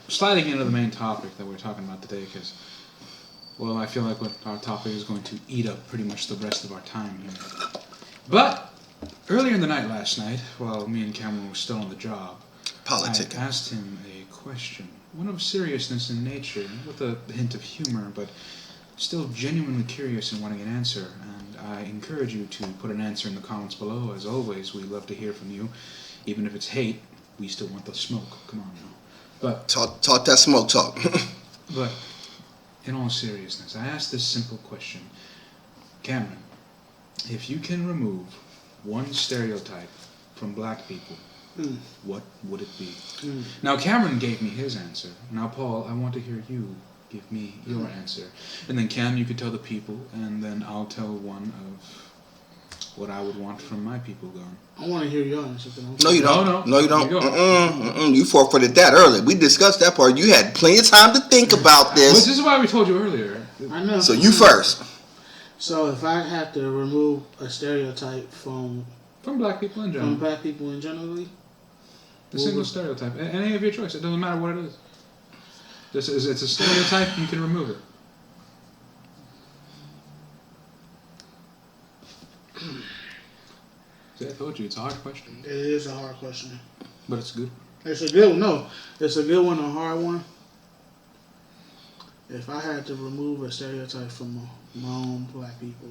sliding into the main topic that we're talking about today, because, well, I feel like what our topic is going to eat up pretty much the rest of our time here. But earlier in the night last night, while me and Cameron were still on the job, I asked him a question, one of seriousness in nature, with a hint of humor, but still genuinely curious and wanting an answer. And I encourage you to put an answer in the comments below. As always, we love to hear from you. Even if it's hate, we still want the smoke. Come on now. But talk that smoke talk. But in all seriousness, I asked this simple question. Cameron, if you can remove one stereotype from black people, what would it be? Now, Cameron gave me his answer. Now, Paul, I want to hear you give me your answer. And then, Cam, you could tell the people, and then I'll tell one of what I would want from my people gone. I want to hear your answer. No, you don't. No, you don't. You forfeited that early. We discussed that part. You had plenty of time to think about this. Well, this is why we told you earlier. I know. So you first. So if I have to remove a stereotype from black people in general. From black people in general. A single stereotype. Any of your choice. It doesn't matter what it is. It's a stereotype, you can remove it. See, I told you, it's a hard question. It is a hard question. But it's good. It's a good one. No, it's a good one, a hard one. If I had to remove a stereotype from my own black people,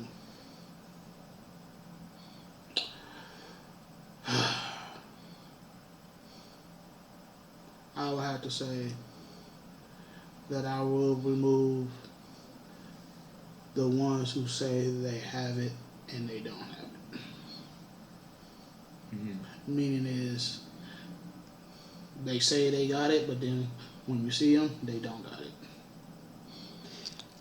I would have to say that I will remove the ones who say they have it and they don't have it. Mm-hmm. Meaning is they say they got it, but then when you see them, they don't got it.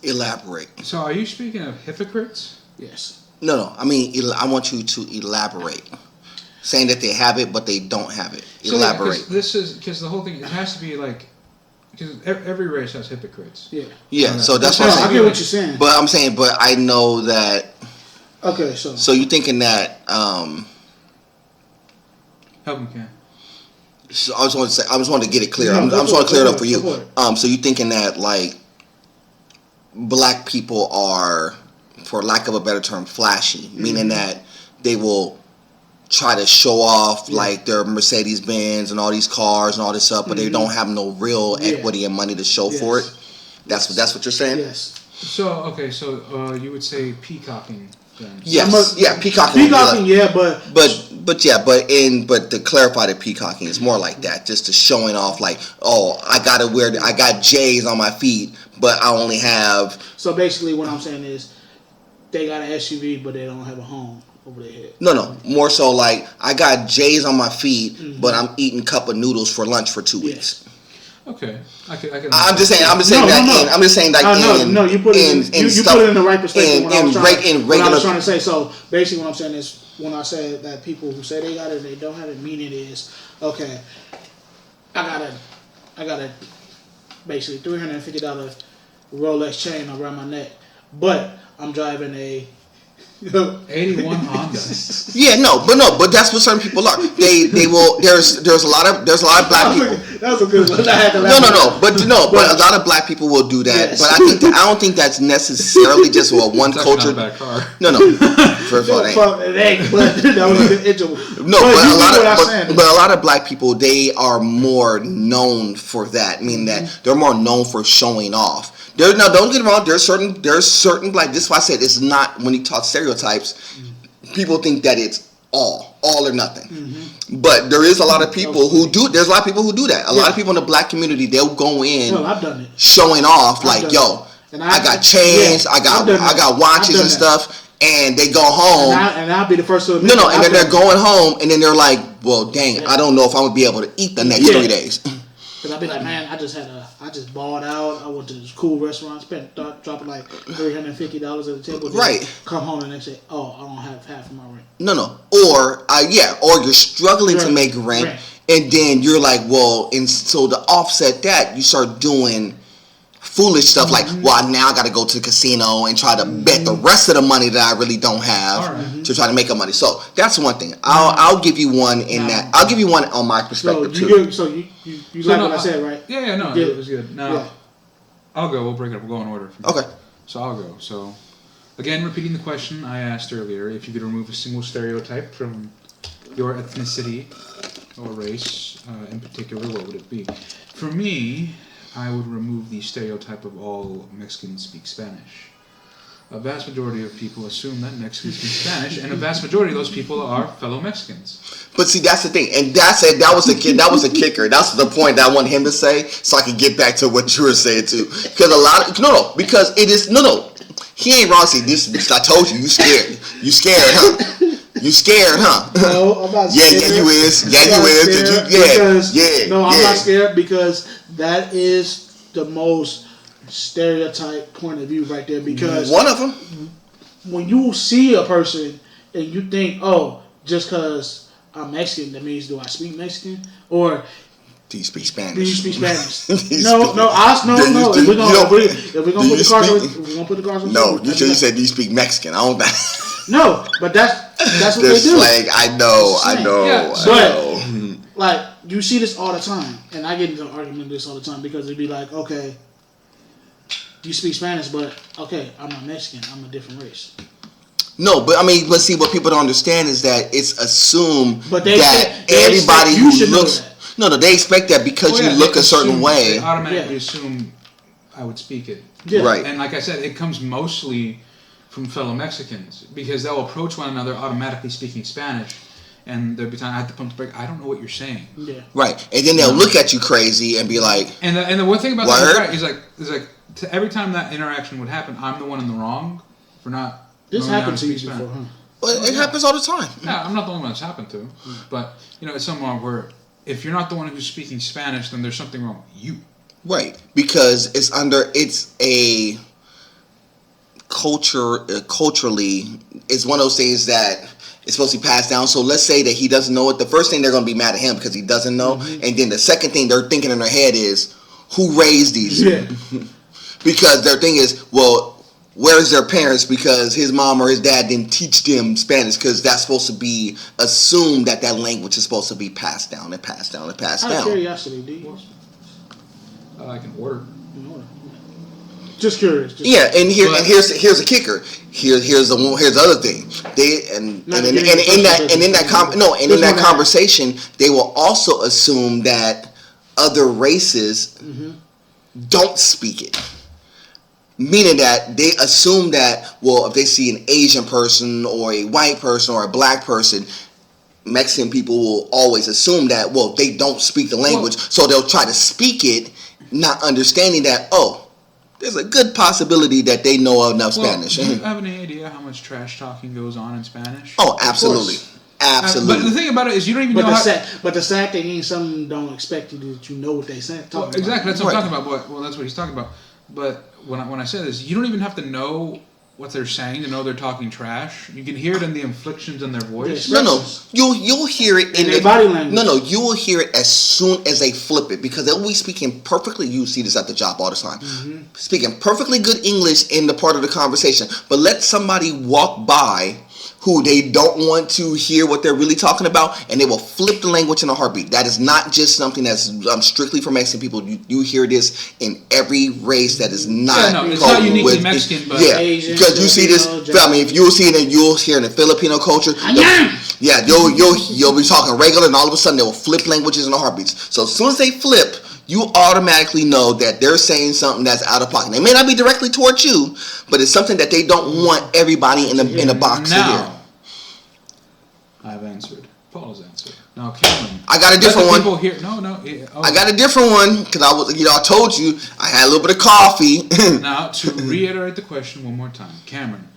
Elaborate. So are you speaking of hypocrites? Yes. No. I mean, I want you to elaborate. Saying that they have it, but they don't have it. Elaborate. So, this is because the whole thing. It has to be like because every race has hypocrites. Yeah. Yeah. So that's what I'm saying. I get what you're saying. But I'm saying, but I know that. Okay. So you're thinking that. Help me, Ken. So I just want to get it clear. I just want to clear it up for you. So you're thinking that like black people are, for lack of a better term, flashy, meaning that they will try to show off like their Mercedes Benz and all these cars and all this stuff, but they don't have no real equity and money to show for it. That's what you're saying. Yes. So okay, so you would say peacocking then? Yes. Peacocking. Peacocking, But to clarify the peacocking, it's more like that, just to showing off like, oh, I got J's on my feet, but I only have. So basically, what I'm saying is, they got an SUV, but they don't have a home over their head. No. More so like I got J's on my feet, but I'm eating cup of noodles for lunch for 2 weeks. Okay, I can. I'm just saying that. No, you put it in the right perspective. What I was trying to say. So basically, what I'm saying is, when I say that people who say they got it, they don't have it. Meaning is, okay, I got a basically $350 Rolex chain around my neck, but I'm driving a 81 Honda. But that's what certain people are. They will. There's a lot of black people. That was a good one. I had to laugh. But a lot of black people will do that. Yes. But I don't think that's necessarily just one culture. Not a bad car. No. First of all, it ain't. But that was a good intro. But a lot of black people, they are more known for that. Meaning that they're more known for showing off. Don't get me wrong. There's certain black. This is why I said it's not, when you talk stereotypes, people think that it's all or nothing. Mm-hmm. But there is a lot of people who do. There's a lot of people who do that. A lot of people in the black community, they'll go in. Well, I've done it. Showing off like, yo, I got chains, I got watches and stuff, and they go home. And I'll be the first to admit. And then they're going home, and then they're like, well, dang, I don't know if I'm gonna be able to eat the next 3 days. Because I'll be like, man, I just balled out. I went to this cool restaurant, dropping like $350 at the table. Right. Come home and they say, oh, I don't have half of my rent. No. Or you're struggling to make rent, and then you're like, well, and so to offset that, you start doing foolish stuff like, well, now I got to go to the casino and try to bet the rest of the money that I really don't have to try to make a money. So that's one thing. I'll give you one in that. I'll give you one on my perspective too. You like what I said, right? Yeah, no, it was good. Now, I'll go. We'll break it up. We'll go in order. Okay. So I'll go. So, again, repeating the question I asked earlier, if you could remove a single stereotype from your ethnicity or race in particular, what would it be? For me, I would remove the stereotype of all Mexicans speak Spanish. A vast majority of people assume that Mexicans speak Spanish, and a vast majority of those people are fellow Mexicans. But see, that's the thing, and that was a kicker. That's the point that I want him to say, so I can get back to what you were saying too. Because because it is he ain't wrong. See, this I told you, you scared, huh? You scared, huh? No, I'm not scared. Yeah, you is. I'm not scared because that is the most stereotype point of view right there. Because one of them, when you see a person and you think, oh, just because I'm Mexican, that means do I speak Mexican? Or do you speak Spanish? No. If we're gonna put the cards on No, you said do you speak Mexican? I don't think. No, but that's what they do. Slang, I know. Yeah, but like you see this all the time, and I get into an argument with this all the time because it'd be like, okay, you speak Spanish, but okay, I'm not Mexican. I'm a different race. No, but see, what people don't understand is that it's assumed that everybody who looks. No, they expect that because you look a certain way. They automatically assume I would speak it. Yeah. Right. And like I said, it comes mostly from fellow Mexicans because they'll approach one another automatically speaking Spanish, and there'll be time I have to pump the brake. I don't know what you're saying. Yeah. Right, and then they'll look at you crazy and be like. And the one thing about that is like every time that interaction would happen, I'm the one in the wrong for not. This happened to you before, huh? Well, it happens all the time. Yeah, I'm not the only one that's happened to, but it's somewhere where if you're not the one who's speaking Spanish, then there's something wrong with you. Right, because it's a culturally, it's one of those things that it's supposed to be passed down. So let's say that he doesn't know it. The first thing they're going to be mad at him because he doesn't know, and then the second thing they're thinking in their head is, who raised these? Yeah. Because their thing is, well, where's their parents? Because his mom or his dad didn't teach them Spanish because that's supposed to be assumed that language is supposed to be passed down and passed down and passed down. Out of curiosity, do you? I can order. Just curious. And here's a kicker. Here's the other thing. In that conversation, they will also assume that other races don't speak it. Meaning that they assume that, well, if they see an Asian person or a white person or a black person, Mexican people will always assume that, well, they don't speak the language, so they'll try to speak it, not understanding that, there's a good possibility that they know enough Spanish. Do you have any idea how much trash talking goes on in Spanish? Oh, absolutely. Absolutely. But the thing about it is you don't even know But the sad thing is some don't expect you that you know what they say. Exactly. That's what I'm talking about. Well, that's what he's talking about. But when I say this, you don't even have to know what they're saying to know they're talking trash. You can hear it in the inflections in their voice. No. You'll hear it in their body language. No, you will hear it as soon as they flip it because they'll be speaking perfectly. You see this at the job all the time. Speaking perfectly good English in the part of the conversation. But let somebody walk by who they don't want to hear what they're really talking about, and they will flip the language in a heartbeat. That is not just something that's strictly for Mexican people. You hear this in every race that is not. It's not uniquely Mexican, but Asian, because you see this. If you'll see it, you'll hear in the Filipino culture. You'll be talking regular, and all of a sudden they will flip languages in a heartbeat. So as soon as they flip, you automatically know that they're saying something that's out of pocket. They may not be directly towards you, but it's something that they don't want everybody in the box to hear. I've answered. Paul's answered. Now, Cameron. I got a different one. I got a different one because I told you I had a little bit of coffee. Now, to reiterate the question one more time, Cameron,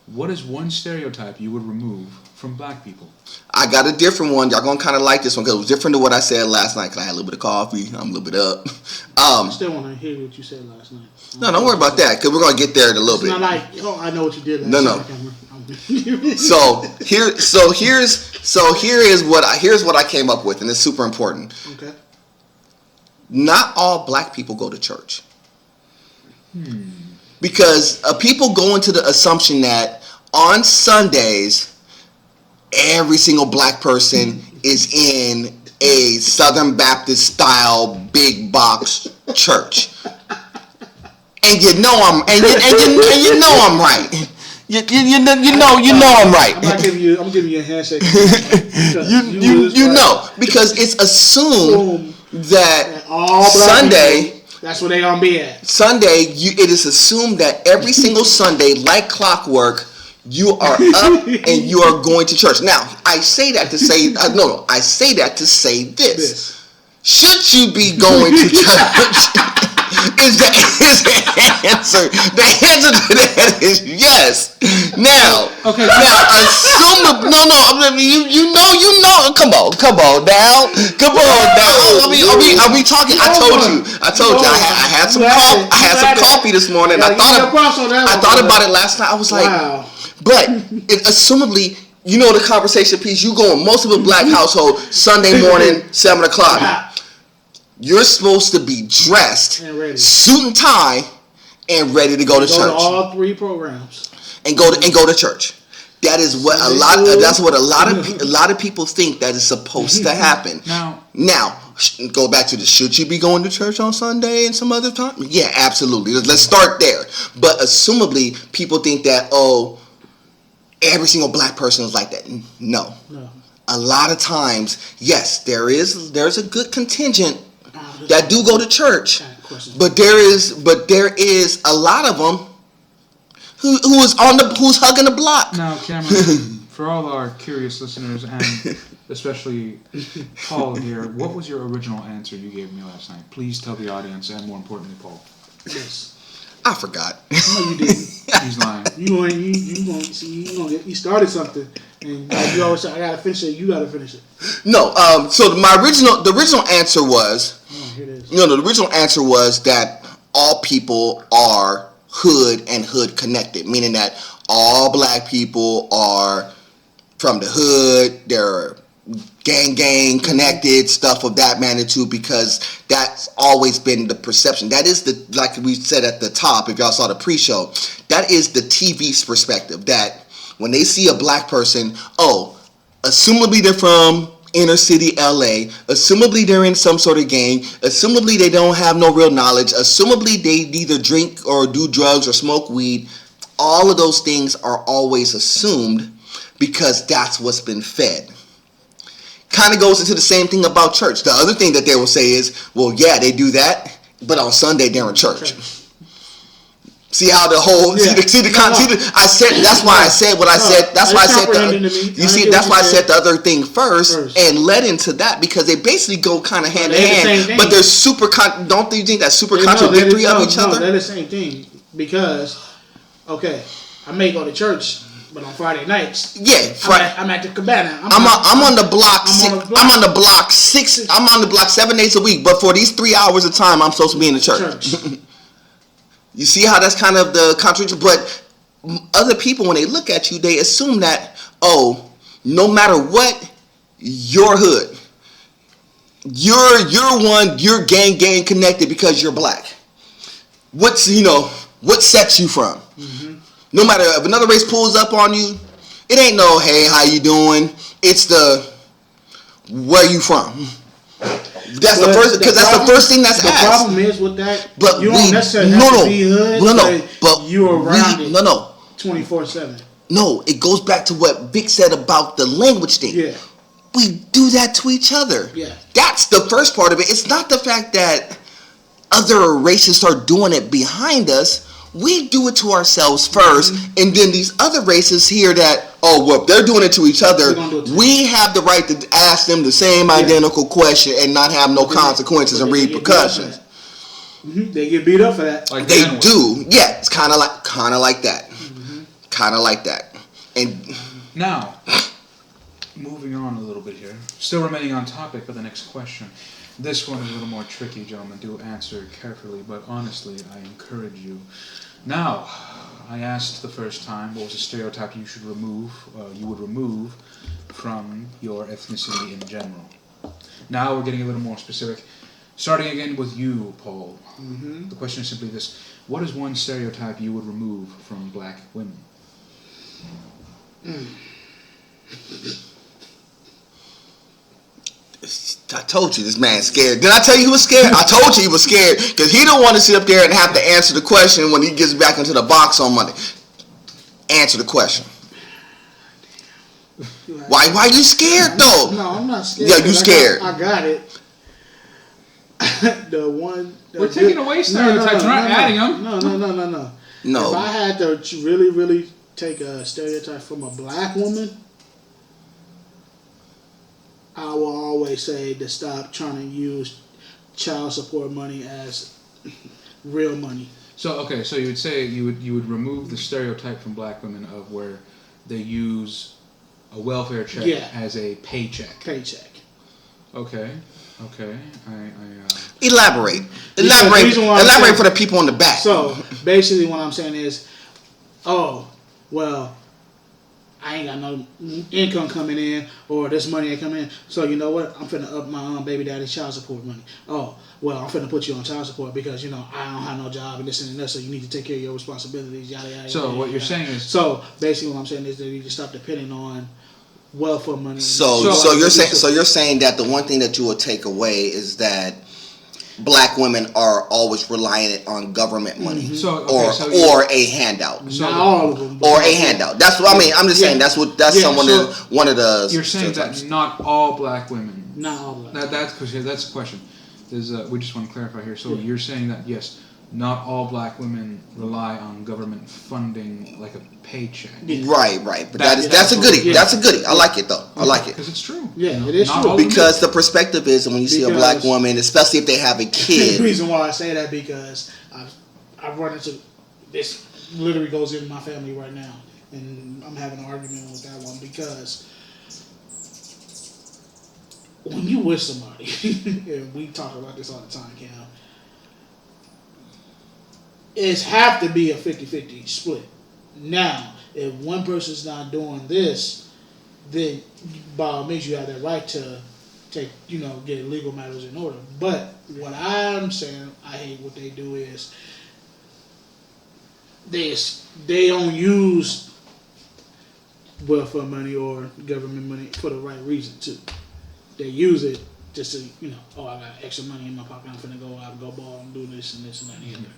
what is one stereotype you would remove from black people? I got a different one. Y'all gonna kind of like this one because it was different to what I said last night. Because I had a little bit of coffee. I'm a little bit up. I still want to hear what you said last night. No, don't worry about that because we're gonna get there in a little bit. It's not like, I know what you did last night. Here's what I came up with, and it's super important. Okay. Not all black people go to church. Because people go into the assumption that on Sundays, every single black person is in a Southern Baptist style big box church. And you know I'm right. You know I'm right. I'm giving you a handshake. you know, because it's assumed that all Sunday people, that's where they gonna be at. Sunday, it is assumed that every single Sunday, like clockwork, you are up and you are going to church. Now, I say that to say I say that to say this. Should you be going to church? Is the answer? The answer to that is yes. Now, assume you know. Come on now. Are we talking? I told you. I had some coffee. I had some coffee this morning. I thought about it last night. I was like, wow. But assumably, you know the conversation piece. You go in most of a black household Sunday morning, 7:00. You're supposed to be dressed, suit and tie, and ready to go to church. To all 3 programs. And go to church. That is what a lot of people think that is supposed to happen. Now, go back to the should you be going to church on Sunday and some other time? Yeah, absolutely. Let's start there. But assumably, people think that every single black person is like that. No. A lot of times, yes, there's a good contingent that do go to church, but there is a lot of them who's hugging the block. Now, Cameron, for all our curious listeners and especially Paul here, what was your original answer you gave me last night? Please tell the audience, and more importantly, Paul. Yes. I forgot. No, you didn't. He's lying. You started something, and like you always say, I gotta finish it. You gotta finish it. No. So the original answer was. Here it is. The original answer was that all people are hood and hood connected, meaning that all black people are from the hood. They're gang connected, stuff of that magnitude, because that's always been the perception. That is like we said at the top, if y'all saw the pre-show, that is the TV's perspective, that when they see a black person, assumably they're from inner city LA, assumably they're in some sort of gang, assumably they don't have no real knowledge, assumably they either drink or do drugs or smoke weed. All of those things are always assumed because that's what's been fed. Kind of goes into the same thing about church. The other thing that they will say is, well, yeah, they do that, but on Sunday they're in church. See how the whole I said that's why I said what I said. That's why I said that's why I said the other thing first and led into that, because they basically go kind of hand in hand. But they're super. Don't you think that's super contradictory of each other? They're the same thing, because I may go to church, but on Friday nights, I'm at the cabana. I'm on the block. I'm on the block 7 days a week. But for these 3 hours of time, I'm supposed to be in the church. You see how that's kind of the contradiction? But other people, when they look at you, they assume that, no matter what, you're hood. You're gang connected because you're black. What sets you from? Mm-hmm. No matter if another race pulls up on you, it ain't no, hey, how you doing? It's the, where you from? That's the first thing that's asked. The problem is with that, but you don't necessarily have to be hood, but you're around it 24/7. No, it goes back to what Vic said about the language thing. Yeah. We do that to each other. Yeah. That's the first part of it. It's not the fact that other races are doing it behind us. We do it to ourselves first, and then these other races here that, they're doing it to each other. We have the right to ask them the same identical question and not have no consequences and repercussions. They get beat up for that. Like they do. Yeah, it's kind of like that. Kind of like that. And now, moving on a little bit here, still remaining on topic for the next question. This one is a little more tricky, gentlemen. Do answer carefully, but honestly, I encourage you. Now, I asked the first time what was a stereotype you would remove from your ethnicity in general. Now we're getting a little more specific. Starting again with you, Paul. Mm-hmm. The question is simply this: what is one stereotype you would remove from black women? I told you this man's scared. Did I tell you he was scared? I told you he was scared because he don't want to sit up there and have to answer the question when he gets back into the box on Monday. Answer the question. Why you scared though? No, I'm not scared. Yeah, you scared. I got it. We're taking away stereotypes. We're not adding them. No. If I had to really take a stereotype from a black woman, I will always say to stop trying to use child support money as real money. So you would say you would remove the stereotype from black women of where they use a welfare check as a paycheck. Okay. Elaborate for the people in the back. So basically, what I'm saying is, I ain't got no income coming in, or this money ain't coming in. So you know what? I'm finna up my baby daddy's child support money. I'm finna put you on child support because I don't have no job and this and that. So you need to take care of your responsibilities. Yada yada. So what you're saying is. So basically, what I'm saying is that you need to stop depending on welfare money. So you're saying that the one thing that you will take away is that black women are always reliant on government money or a handout. Not all of them, or a handout. That's what I mean. I'm just saying one of the. You're saying that not all black women. Not all black. That's the question. We just want to clarify here. So you're saying that yes, not all black women rely on government funding like a paycheck. Yeah. Right. But that's a goodie. Yeah. That's a goodie. I like it though. I like it. Because it's true. Yeah, it is not true. Because the perspective is when you see a black woman, especially if they have a kid. The reason why I say that because I've run into this. Literally goes in my family right now, and I'm having an argument with that one because when you with somebody, and we talk about this all the time, Cam. It's have to be a 50-50 split. Now, if one person's not doing this, then by all means you have the right to take, get legal matters in order. But what I'm saying, I hate what they do is they don't use welfare money or government money for the right reason too. They use it just to, I got extra money in my pocket, I'm finna go out and go ball and do this and that and the other.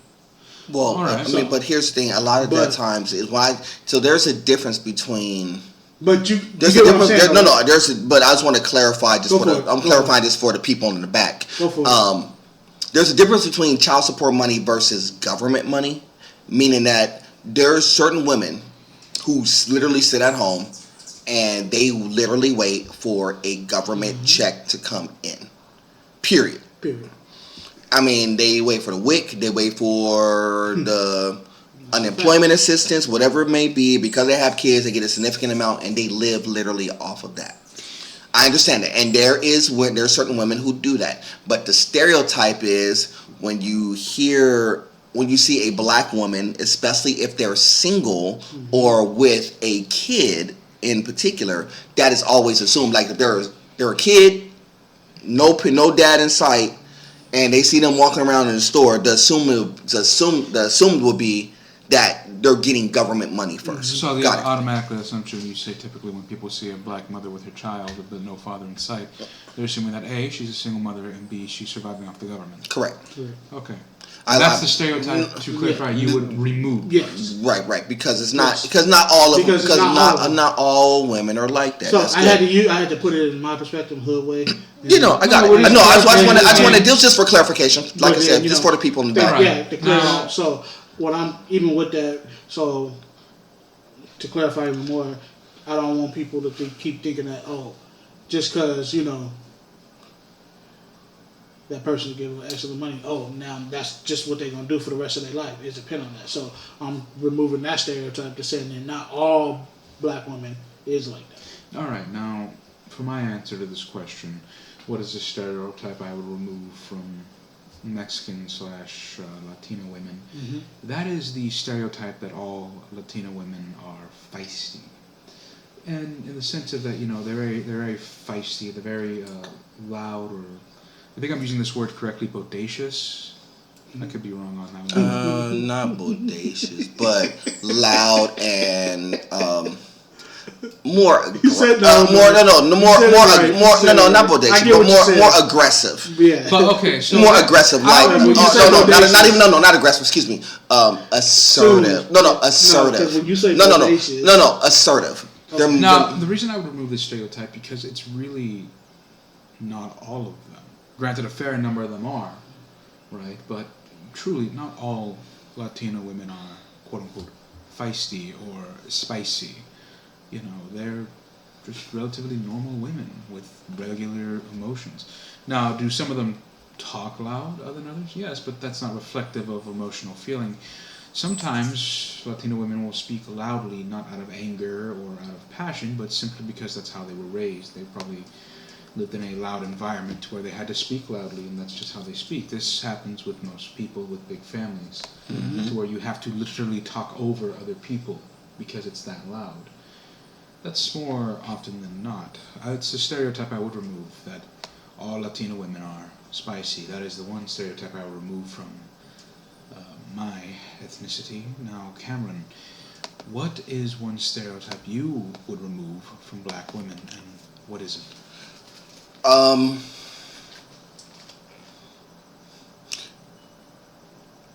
Well, right, but here's the thing. A lot of the times is why. So there's a difference between. But there's a difference. But I just want to clarify. I'm clarifying this for the people in the back. There's a difference between child support money versus government money, meaning that there's certain women who literally sit at home and they literally wait for a government check to come in. Period. I mean, they wait for the WIC, they wait for the unemployment assistance, whatever it may be. Because they have kids, they get a significant amount, and they live literally off of that. I understand that, and there are certain women who do that. But the stereotype is when you see a black woman, especially if they're single or with a kid in particular, that is always assumed. Like if they're a kid, no dad in sight. And they see them walking around in the store, the assumed will be that they're getting government money first. So the automatic assumption you say typically when people see a black mother with her child with no father in sight, they're assuming that A, she's a single mother, and B, she's surviving off the government. Correct. Okay. That's the stereotype, to clarify, you would remove. Yes. Right. Because not all women are like that. So I had to put it in my perspective, hood way. I got it. I just want to. This just for clarification. Like I said, just for the people in the back. Yeah. To clear up. So what I'm even with that. So to clarify even more, I don't want people to keep thinking that just because that person giving extra money, now that's just what they're going to do for the rest of their life. It's depend on that. So I'm removing that stereotype to saying that not all black women is like that. All right. Now, for my answer to this question, what is the stereotype I would remove from Mexican/Latino women? Mm-hmm. That is the stereotype that all Latino women are feisty. And in the sense of that, they're very feisty, they're very loud or I think I'm using this word correctly, bodacious. I could be wrong on that one. Not bodacious, but loud and more. You said not bodacious, but more aggressive. Yeah. But okay, so more aggressive, not aggressive. Excuse me. Assertive. Assertive. When you say assertive. Okay. Now, the reason I would remove this stereotype because it's really not all of them. Granted, a fair number of them are, right? But truly, not all Latino women are quote-unquote feisty or spicy. You know, they're just relatively normal women with regular emotions. Now, do some of them talk loud other than others? Yes, but that's not reflective of emotional feeling. Sometimes Latino women will speak loudly, not out of anger or out of passion, but simply because that's how they were raised. They probably lived in a loud environment where they had to speak loudly, and that's just how they speak. This happens with most people with big families, to where you have to literally talk over other people because it's that loud. That's more often than not. It's a stereotype I would remove, that all Latino women are spicy. That is the one stereotype I would remove from my ethnicity. Now, Cameron, what is one stereotype you would remove from black women, and what is it? I'm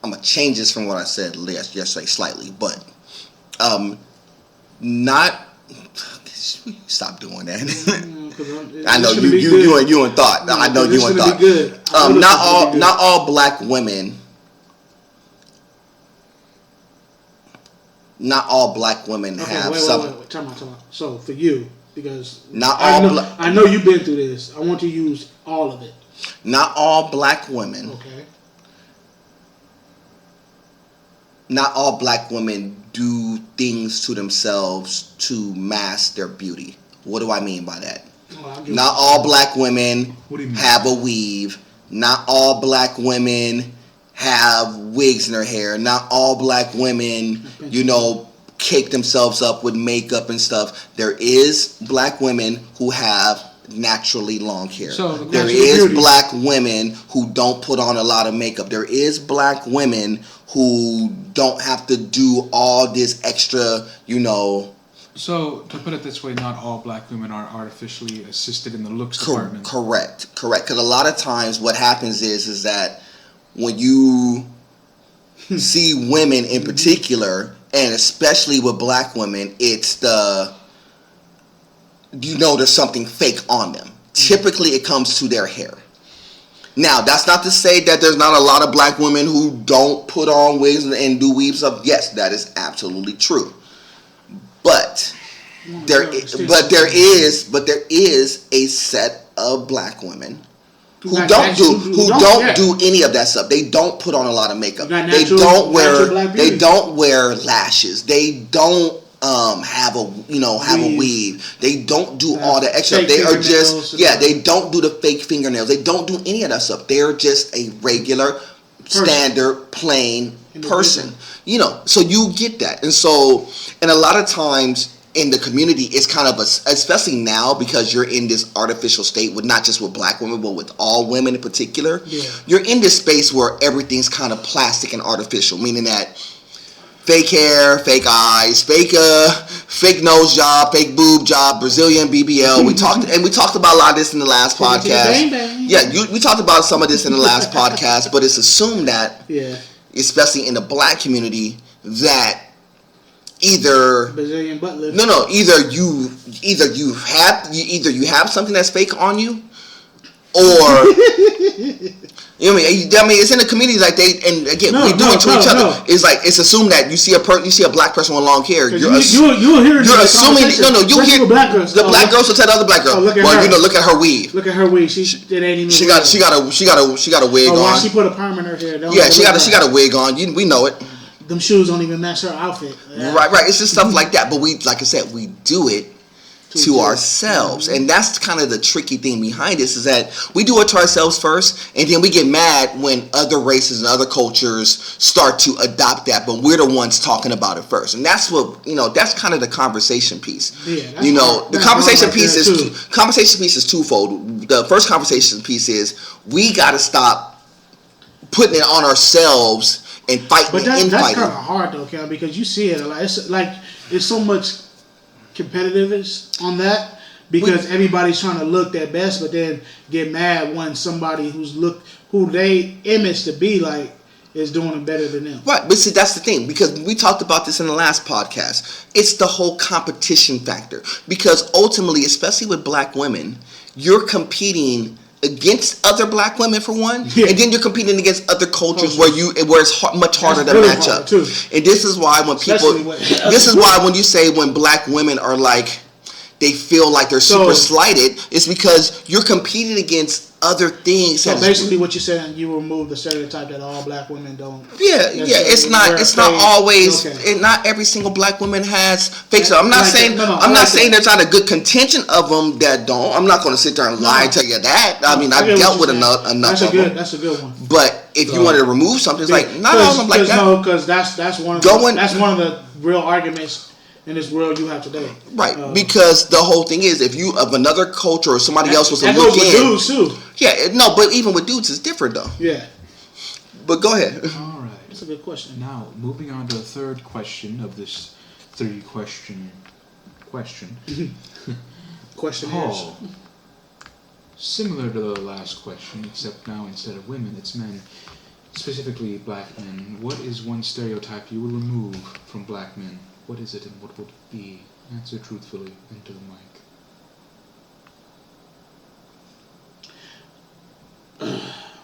gonna change this from what I said yesterday slightly, but not. Stop doing that. I know you in thought. No, I know you in thought. Not all black women. Not all black women have some. Wait. Time out. So for you. Because I know you've been through this. I want to use all of it. Not all black women. Okay. Not all black women do things to themselves to mask their beauty. What do I mean by that? Not all black women have a weave. Not all black women have wigs in their hair. Not all black women, cake themselves up with makeup and stuff. There is black women who have naturally long hair. There is black women who don't put on a lot of makeup. There is black women who don't have to do all this extra, So, to put it this way, not all black women are artificially assisted in the looks department. Correct. Because a lot of times what happens is that when you see women in particular, and especially with black women, it's there's something fake on them. Typically, it comes to their hair. Now, that's not to say that there's not a lot of black women who don't put on wigs and do weaves up. Yes, that is absolutely true. But there is a set of black women who don't do any of that stuff. They don't put on a lot of makeup. They don't wear lashes. They don't have a weave. They don't do all the extra. They are just they don't do the fake fingernails. They don't do any of that stuff. They're just a regular, standard, plain person. So you get that. And a lot of times in the community, it's kind of especially now because you're in this artificial state with not just with black women, but with all women in particular. Yeah. You're in this space where everything's kind of plastic and artificial, meaning that fake hair, fake eyes, fake nose job, fake boob job, Brazilian BBL. We talked about a lot of this in the last podcast. We talked about some of this in the last podcast, but it's assumed that, especially in the black community, that either Brazilian butt lift. Either you have something that's fake on you, or it's in the community like we do it to each other. It's like it's assumed that you see a black person with long hair. You'll hear assuming you hear black girls. The black girls will tell the other black girl. Look at her weave. Look at her weave. She got a wig on. Why she put a perm in her hair? She got a wig on. We know it. Them shoes don't even match her outfit. Yeah. Right. It's just stuff like that. But like I said, we do it to ourselves. And that's kind of the tricky thing behind this, is that we do it to ourselves first, and then we get mad when other races and other cultures start to adopt that, but we're the ones talking about it first. And that's what, that's kind of the conversation piece. The conversation piece is twofold. The first conversation piece is we got to stop putting it on ourselves and fighting. But that's kind of hard though, Cal, because you see it it's so much competitiveness on that, because everybody's trying to look their best, but then get mad when somebody who they image to be like is doing it better than them. Right, but see, that's the thing, because we talked about this in the last podcast. It's the whole competition factor, because ultimately, especially with black women, you're competing against other black women for one, and then you're competing against other cultures where it's much harder to match up. Too. And this is why when when you say when black women are like, they feel like they're super slighted, it's because you're competing against other things. So basically, what you're saying, you remove the stereotype that all black women don't. Yeah. It's not always. Okay. Not every single black woman has fake stuff. I'm not saying there's not a good contingent of them that don't. I'm not going to sit there and lie and tell you that. I mean, I've dealt with enough of them. That's a good one. But if you wanted to remove something, it's like not all of them like that. No, because that's one of the real arguments in this world you have today. Right, because the whole thing is, if you of another culture or somebody else was to look in. Dudes too. Yeah, no, but even with dudes, it's different though. Yeah. But go ahead. All right. That's a good question. Now, moving on to the third question of this 3-question question. Questionnaires. Similar to the last question, except now instead of women, it's men. Specifically black men. What is one stereotype you will remove from black men? What is it and what would it be? Answer truthfully into the mic.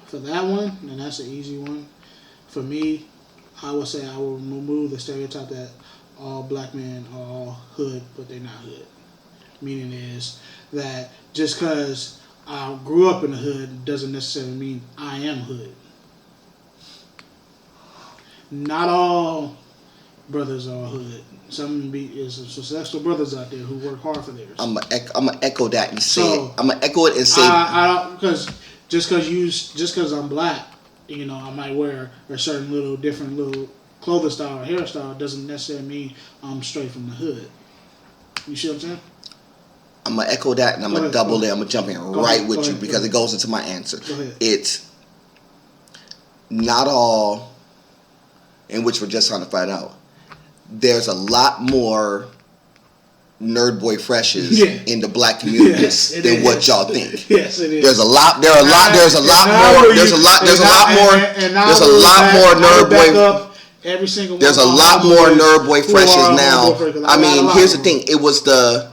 For that one, and that's an easy one. For me, I would say I will remove the stereotype that all black men are all hood, but they're not hood. Meaning is that just because I grew up in the hood doesn't necessarily mean I am hood. Not all brothers are hood. Some successful brothers out there who work hard for theirs. I'm gonna echo that and say it. I'm gonna echo it and say I don't, because just because I'm black, I might wear a certain different clothing style or hairstyle doesn't necessarily mean I'm straight from the hood. You see what I'm saying? I'm gonna echo that, and I'm gonna double it. I'm gonna jump in right with you because it goes into my answer. Go ahead. It's not all, in which we're just trying to find out. There's a lot more nerd boy freshes in the black community than what y'all think. Yes, it is. There's a lot more nerd boy. Every single one. There's a lot more nerd boy freshes now. I mean, here's the thing. It was the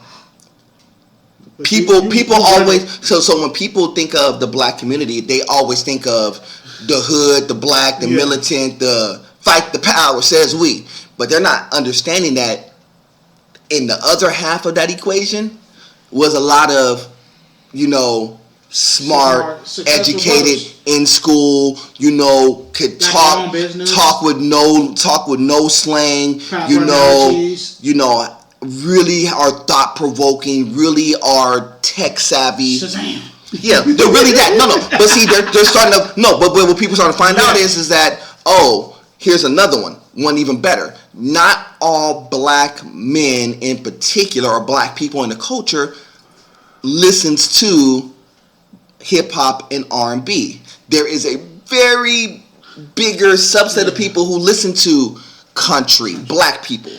people always. So when people think of the black community, they always think of the hood, the black, the militant, the fight the power, says we. But they're not understanding that in the other half of that equation was a lot of, smart, educated, in school, could talk with no slang, really are thought provoking, really are tech savvy. Shazam. Yeah, they're really that. No. But see, they're starting to But what people starting to find out is that here's another one even better. Not all black men in particular, or black people in the culture, listens to hip hop and R&B. There is a very bigger subset of people who listen to country. Black people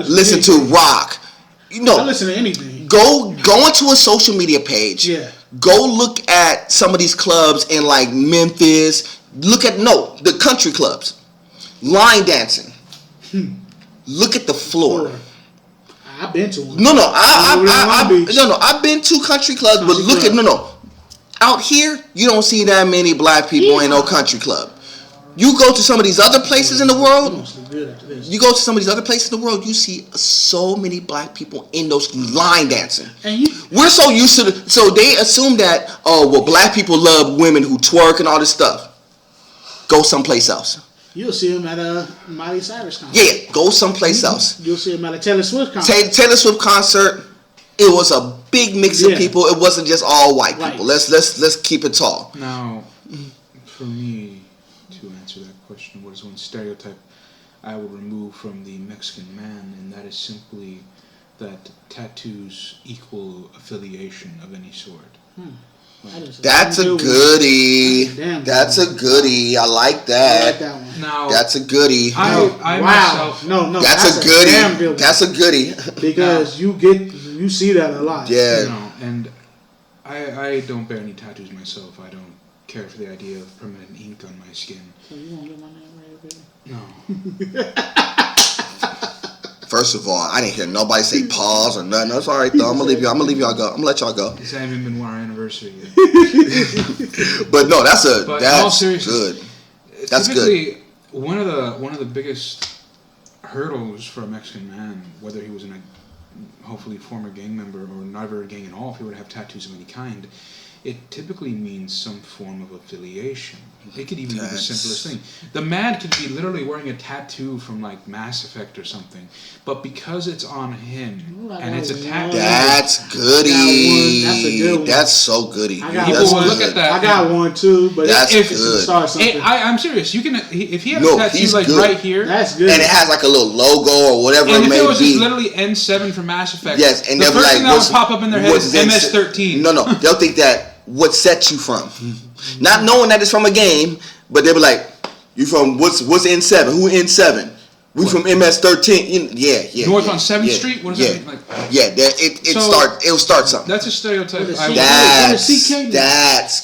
listen to rock. I listen to anything. Go into a social media page. Yeah. Go look at some of these clubs in like Memphis. Look at the country clubs. Line dancing. Look at the floor. I've been to one. I've been to country clubs, but look at out here, you don't see that many black people in no country club. You go to some of these other places in the world. You see so many black people in those line dancing. We're so used to so they assume that black people love women who twerk and all this stuff. Go someplace else. You'll see him at a Miley Cyrus concert. Yeah, go someplace else. You'll see him at a Taylor Swift concert. Taylor Swift concert. It was a big mix of people. It wasn't just all white people. Let's keep it tall. Now, for me to answer that question, what is one stereotype I would remove from the Mexican man, and that is simply that tattoos equal affiliation of any sort. That's a goodie. That's a goodie. I like that. I like that one. Now, that's a goodie. I myself. No. That's a goodie. That's a goodie. Because you see that a lot. Yeah. No, and I don't bear any tattoos myself. I don't care for the idea of permanent ink on my skin. So you won't get my name right, baby? No. First of all, I didn't hear nobody say pause or nothing. That's all right though. I'm gonna leave y'all go. I'm gonna let y'all go. This hasn't even been our anniversary yet. But no, that's good. That's typically, good. One of the biggest hurdles for a Mexican man, whether he was in a hopefully former gang member or never a gang at all, if he would have tattoos of any kind, it typically means some form of affiliation. It could even be the simplest thing. The man could be literally wearing a tattoo from like Mass Effect or something, but because it's on him and it's a tattoo, that's goody. That's a good one. That's so goody. People will look at that. I got one too, but that's if good. Start something. I'm serious. You can if he has a tattoo like good. right here, that's good, and it has like a little logo or whatever and it may be. if it was just literally N7 from Mass Effect, yes, and the they'll first be thing like, that would pop up in their head is MS-13. No, they'll think that what set you from, not knowing that it's from a game. But they be like, "You from what's N7? Who N7? We from MS-13? Yeah. North on 7th Street. What does that mean? It'll start something. That's a stereotype. That's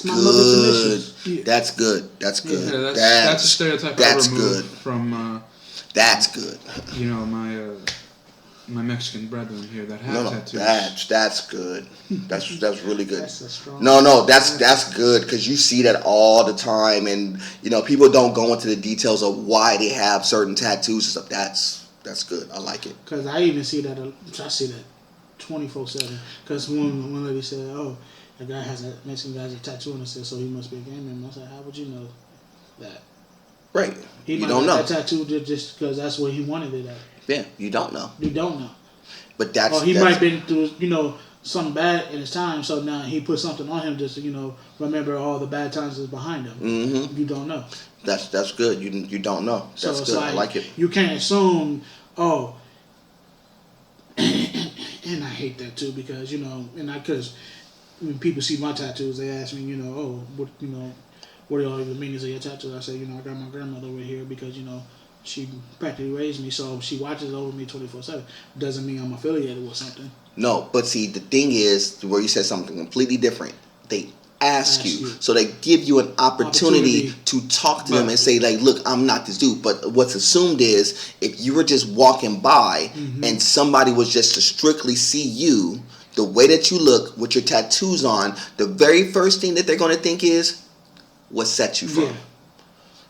good. That's good. That's good. Yeah, that's a stereotype. That's I good. From. That's good. You know my Mexican brethren here that have tattoos. That's good. That's really good. That's a strong. That's good because you see that all the time, and people don't go into the details of why they have certain tattoos and stuff. That's good. I like it. Because I even see that. I see that 24/7. Because one lady said, "Oh, a guy Mexican guy has a tattoo," and I said, "So he must be a gang member." I said, "How would you know that?" Right. He might have that tattoo just because that's what he wanted it at. Yeah, you don't know. You don't know. But that's... Or he might have been through, something bad in his time, so now he put something on him just to, remember all the bad times that's behind him. Mm-hmm. You don't know. That's good. You don't know. That's good. I like it. You can't assume, and I hate that too because, because when people see my tattoos, they ask me, what are all the meanings of your tattoos? I say, I got my grandmother over here because, she practically raised me, so she watches over me 24/7. Doesn't mean I'm affiliated with something. No, but see, the thing is, where you said something completely different. They ask you. So they give you an opportunity to talk to them and say, like, look, I'm not this dude. But what's assumed is, if you were just walking by and somebody was just to strictly see you, the way that you look with your tattoos on, the very first thing that they're going to think is, what set you from? Yeah.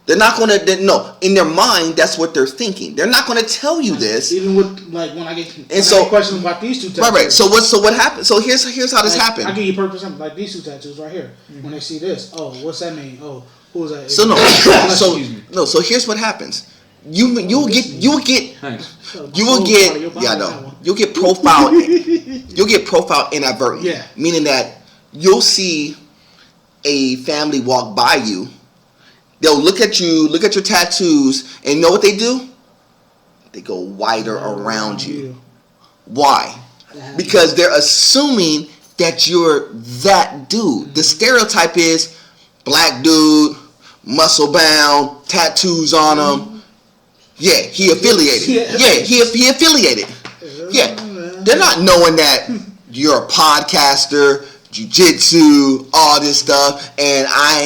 They're not going to, no, in their mind, that's what they're thinking. They're not going to tell you this. Even with, when I get questions about these two tattoos. Right. So what happened? So here's how this happened. I'll give you a perfect example, like these two tattoos right here. When they see this, what's that mean? Oh, who was that? So here's what happens. You'll get profiled inadvertently. Yeah. Meaning that you'll see a family walk by you. They'll look at your tattoos, and you know what they do? They go wider around you. Why? Because they're assuming that you're that dude. The stereotype is black dude, muscle bound, tattoos on him. Yeah, he affiliated. Yeah, he affiliated. Yeah, they're not knowing that you're a podcaster, jiu-jitsu, all this stuff, and I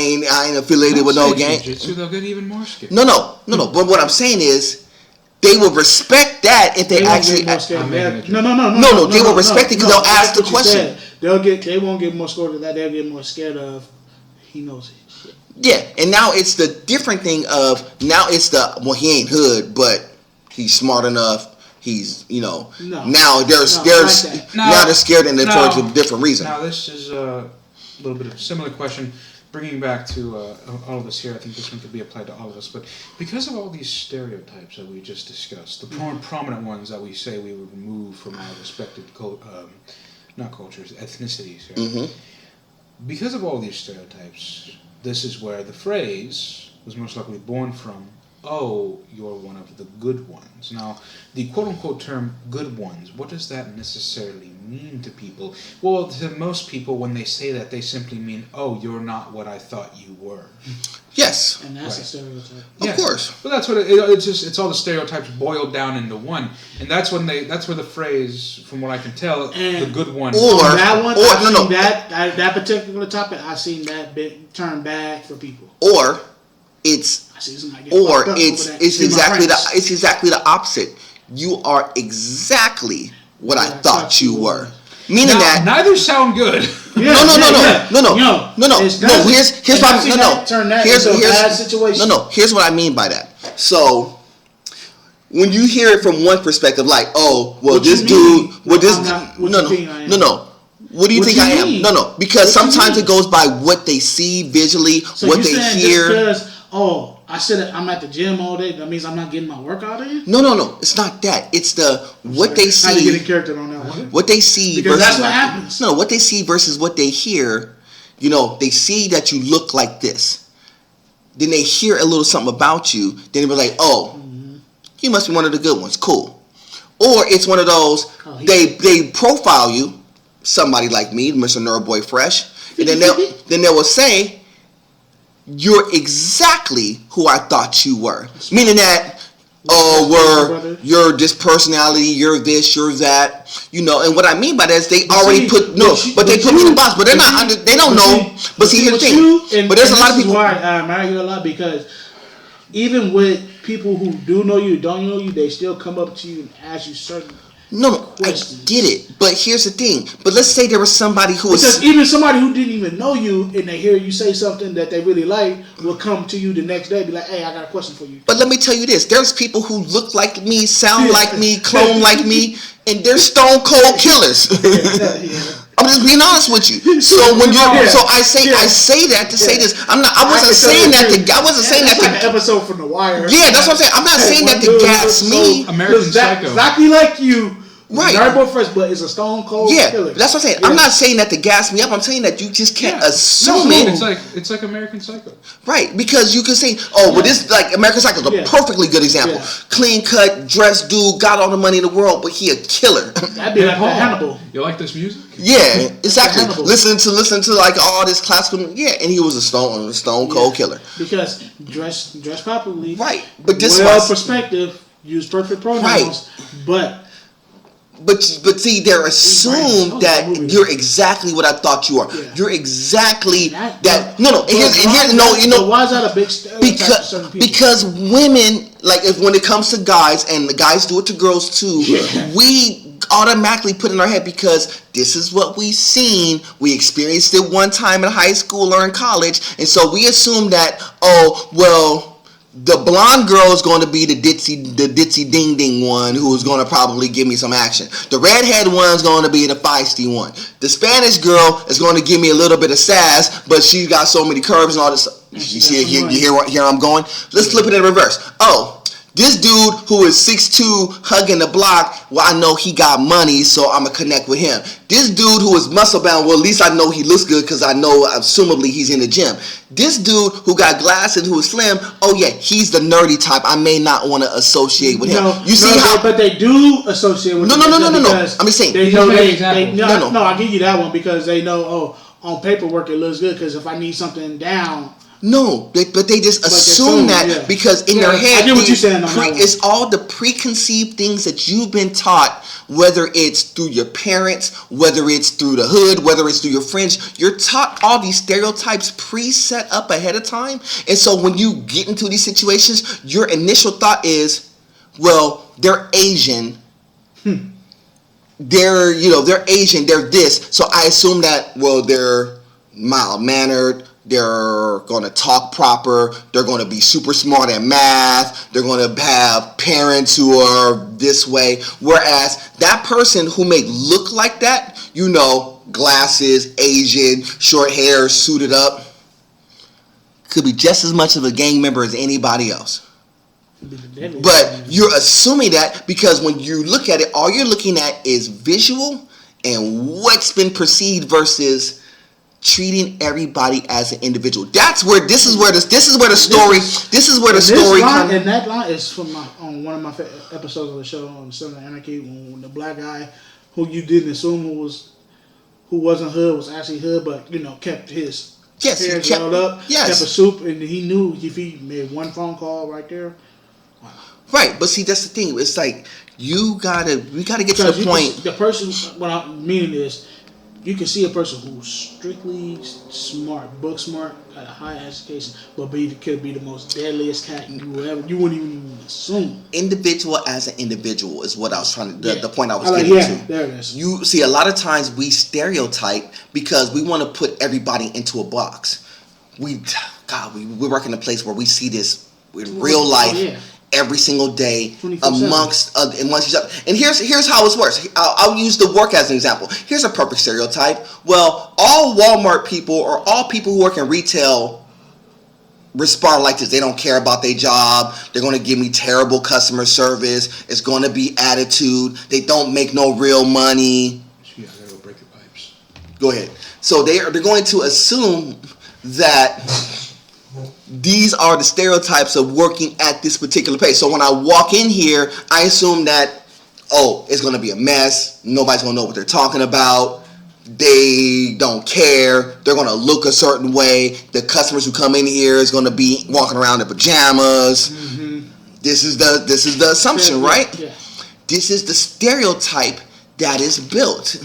ain't affiliated with no gang. Jiu-jitsu, they'll get even more scared. No. But what I'm saying is, they will respect that if they actually. No. They will respect it because they'll ask the question. They won't get more scared of that. They'll get more scared of. He knows it. Shit. Yeah, and now it's the different thing of he ain't hood, but he's smart enough. He's now they're scared and they're towards a different reason. Now this is a little bit of a similar question. Bringing back to all of this here, I think this one could be applied to all of us. But because of all these stereotypes that we just discussed, the more prominent ones that we say we would remove from our respected not cultures, ethnicities. Right? Mm-hmm. Because of all these stereotypes, this is where the phrase was most likely born from. Oh, you're one of the good ones. Now, the quote-unquote term good ones, what does that necessarily mean to people? Well, to most people, when they say that, they simply mean, oh, you're not what I thought you were. Yes. And that's a stereotype. Of course. But that's what it's all the stereotypes boiled down into one. And that's where the phrase, from what I can tell, and the good one. That particular topic, I've seen that bit turn bad for people. Or it's exactly the opposite. You are exactly what I thought you were. Meaning that neither sound good. No. Here's what I mean by that. So when you hear it from one perspective, like, oh, well, What do you think I am? No. Because sometimes it goes by what they see visually, what they hear. I'm at the gym all day. That means I'm not getting my workout in? No. It's not that. It's what they see. How do you get a character on that one? What they see. Because that's what happens. No, what they see versus what they hear. They see that you look like this. Then they hear a little something about you. Then they're like, oh, you must be one of the good ones. Cool. Or it's one of those, they profile you, somebody like me, Mr. Neuroboy Fresh, and then they will say, you're exactly who I thought you were. Meaning that, you're this personality, you're this, you're that, and what I mean by that is they already put me in the box, but they're not, they don't know. But see, here's the thing. But there's a lot of people. Why I admire you a lot, because even with people who do know you, don't know you, they still come up to you and ask you certain questions. I get it. But here's the thing. But let's say there was somebody who was... Because even somebody who didn't even know you and they hear you say something that they really like will come to you the next day and be like, hey, I got a question for you. But let me tell you this. There's people who look like me, sound like me, clone like me, and they're stone cold killers. I'm just being honest with you. So when I say that to say this. I wasn't saying that to like an episode from The Wire. Yeah, that's what I'm saying. I'm not saying that to gas me. American Psycho. Exactly like you. Right. Nervo Fresh, but it's a stone cold killer. That's what I'm saying. Yeah. I'm not saying that to gas me up. I'm saying that you just can't assume it. It's like American Psycho. Right, because you can say, this like American Psycho is a perfectly good example. Yeah. Clean cut, dressed dude, got all the money in the world, but he a killer. That'd be like Hannibal. You like this music? Yeah, exactly. Listen to like all this classical. Yeah, and he was a stone cold killer. Because dress properly. Right, but this perspective, use perfect pronouns. Right, But see, they're assumed that you're exactly what I thought you are. Yeah. You're exactly that. Why is that a big stereotype? Because women, like when it comes to guys, and the guys do it to girls too, we automatically put in our head because this is what we've seen. We experienced it one time in high school or in college, and so we assume that the blonde girl is going to be the ditzy ding ding one who is going to probably give me some action. The redhead one is going to be the feisty one. The Spanish girl is going to give me a little bit of sass, but she's got so many curves and all this. You see, you hear I'm going? Let's flip it in reverse. This dude who is 6'2", hugging the block, well, I know he got money, so I'm going to connect with him. This dude who is muscle bound, well, at least I know he looks good because I know, assumably, he's in the gym. This dude who got glasses, who is slim, he's the nerdy type. I may not want to associate with him. But they do associate with him. No. I'm just saying. I give you that one because they know, on paperwork it looks good because if I need something down... No, but they just assume that because in their head, I get what you're saying on that one. It's all the preconceived things that you've been taught, whether it's through your parents, whether it's through the hood, whether it's through your friends. You're taught all these stereotypes pre-set up ahead of time. And so when you get into these situations, your initial thought is, well, they're Asian. They're Asian, they're this. So I assume that, they're mild-mannered. They're going to talk proper. They're going to be super smart at math. They're going to have parents who are this way. Whereas that person who may look like that, glasses, Asian, short hair, suited up, could be just as much of a gang member as anybody else. But you're assuming that because when you look at it, all you're looking at is visual and what's been perceived versus treating everybody as an individual. This is where the story comes. And that line is from on one of my episodes of the show on Son of Anarchy, when the black guy who you didn't assume who wasn't hood was actually hood, but kept his hair gelled up, kept a soup, and he knew if he made one phone call right there. Wow. Right, but see, that's the thing. It's like we gotta get to the point. The person, what I mean is, you can see a person who's strictly smart, book smart, got a high education, but could be the most deadliest cat you wouldn't even assume. Individual as an individual is what I was trying to. The point I was getting to. There it is. You see, a lot of times we stereotype because we want to put everybody into a box. We work in a place where we see this in real life. Oh, yeah. Every single day amongst each other. And here's how it works. I'll use the work as an example. Here's a perfect stereotype. Well, all Walmart people or all people who work in retail respond like this. They don't care about their job. They're going to give me terrible customer service. It's going to be attitude. They don't make no real money. Yeah, they'll break your pipes. Go ahead. So they're going to assume that these are the stereotypes of working at this particular place. So when I walk in here, I assume that, it's going to be a mess. Nobody's going to know what they're talking about. They don't care. They're going to look a certain way. The customers who come in here is going to be walking around in pajamas. Mm-hmm. This is the assumption, right? Yeah. This is the stereotype that is built.